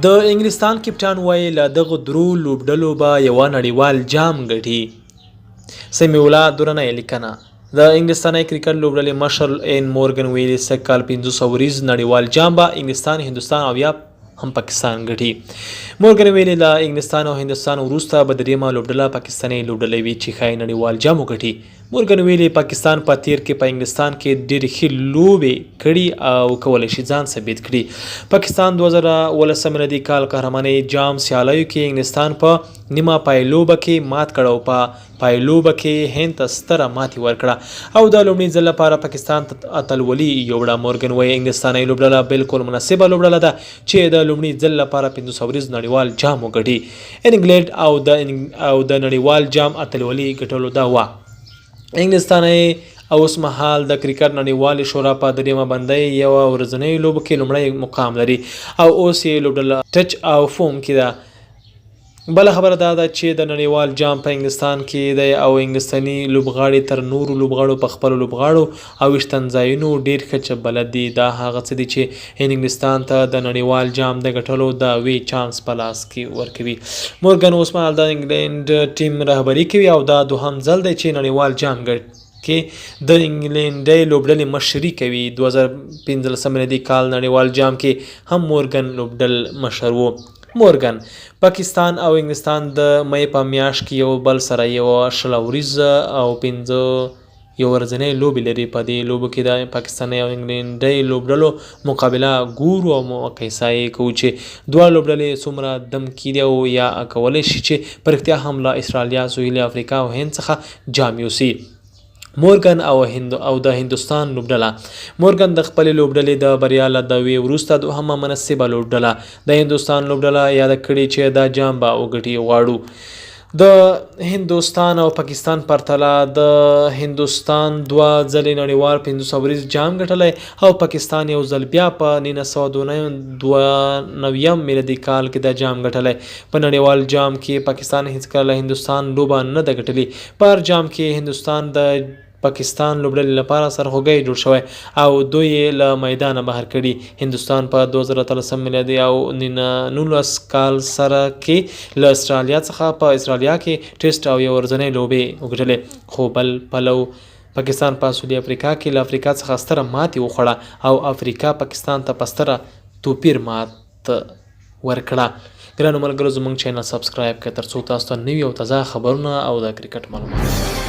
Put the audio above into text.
د انګلستان کپټان وایي له دغه درو لوبډلو به یوه نړیوال جام ګټي. سمیع الله درنۍ لیکنه. د انګلستاني کرکټ لوبډلې مشر این مورګن ویلي سږ کال 500 ورځ نړیوال جام به انګلستان، هندوستان او یا هم پاکستان ګټي. مورګن ویلي له انګلستان او هندوستان وروسته به دریمه لوبډله پاکستاني لوبډله وي چې ښایي نړیوال جام وګټي. مورګن ویلي پاکستان په تیر کې په انګلستان کې ډېرې ښې لوبې کړي او کولی شي ځان ثابت کړي. پاکستان 2018 میلادي کال قهرماني جام سیالیو کې انګلستان په نیمه پایلوبه کې مات کړ او په پایلوبه کې هند ته ستره ماتې ورکړه او د لومړي ځل لپاره پاکستان ته اتلولي یووړه. مورګن وایي انګلستاني لوبډله بالکل مناسبه لوبډله ده چې د لومړي ځل لپاره 500 ورځ نړیوال جام وګټي. انګلند او د نړیوال جام اتلولي ګټلو دا وه. انګلستاني اوس مهال د کرکټ نړیوالې شورا په دریمه بندۍ یوه ورځنۍ لوبه کې لومړی مقام لري او اوس یې لوبډله ټچ او فوم کې ده. بله خبره دا ده چې د نړیوال جام په انګلستان کې دی او انګلستاني لوبغاړي تر نورو لوبغاړو په خپلو لوبغاړو او ویشتنځایونو ډېر ښه چپ بلد دي. دا هغه څه دي چې انګلستان ته د نړیوال جام د ګټلو د وی چانس په لاس کې ورکوي. مورګن اوس مهال د انګلند ټیم رهبري کوي او دا دوهم ځل دی چې نړیوال جام کې د انګلندي لوبډلې مشري کوي. 2015 میلادي کال نړیوال جام کې هم مورګن لوبډل مشر و. مورګن پاکستان او انګلستان د مې په میاشت کې یو بل سره یوه 20 ورځ او 5 یو ورځنۍ لوبې لري. په دې لوبو کې د پاکستاني او انګلندي لوبډلو مقابله ګورو او مقایسه یې کوو چې دواړه لوبډلې څومره دم کیدي او یا کولی شي چې په رښتیا هم له استرالیا، سویلي افریقا او هند څخه جام یوسي. مورګن او د هندوستان لوبډله. مورګن د خپلې لوبډلې د بریا له دعوې وروسته دوهمه مناسبه لوبډله د هندوستان لوبډله یاده کړې چې دا جام به وګټي غواړو. د هندوستان او پاکستان پرتله د هندوستان 2 ځلې نړیوال 500 ورځ جام ګټلی او پاکستان یو ځل بیا په 1992 میلادي کال کې دا جام ګټلی. په نړیوال جام کې پاکستان هیڅکله له هندوستان لوبه نه ده ګټلې. په هر جام کې هندوستان د پاکستان لوبډلې لپاره سرخوږی جوړ شوی او دوی یې له میدانه بهر کړي. هندوستان په 2013 میلادي او 19 کال سره کې له استرالیا څخه په استرالیا کې ټیسټ او یو ورځنۍ لوبې وګټلې، خو بل پلو پاکستان په سویلي افریقا کې له افریقا څخه ستره ماتې وخوړه او افریقا پاکستان ته په ستره توپیر مات ورکړه. ګرانو ملګرو زموږ چینل سبسکرایب کړئ ترڅو تاسو ته نوي او تازه خبرونه او د کرکټ معلومات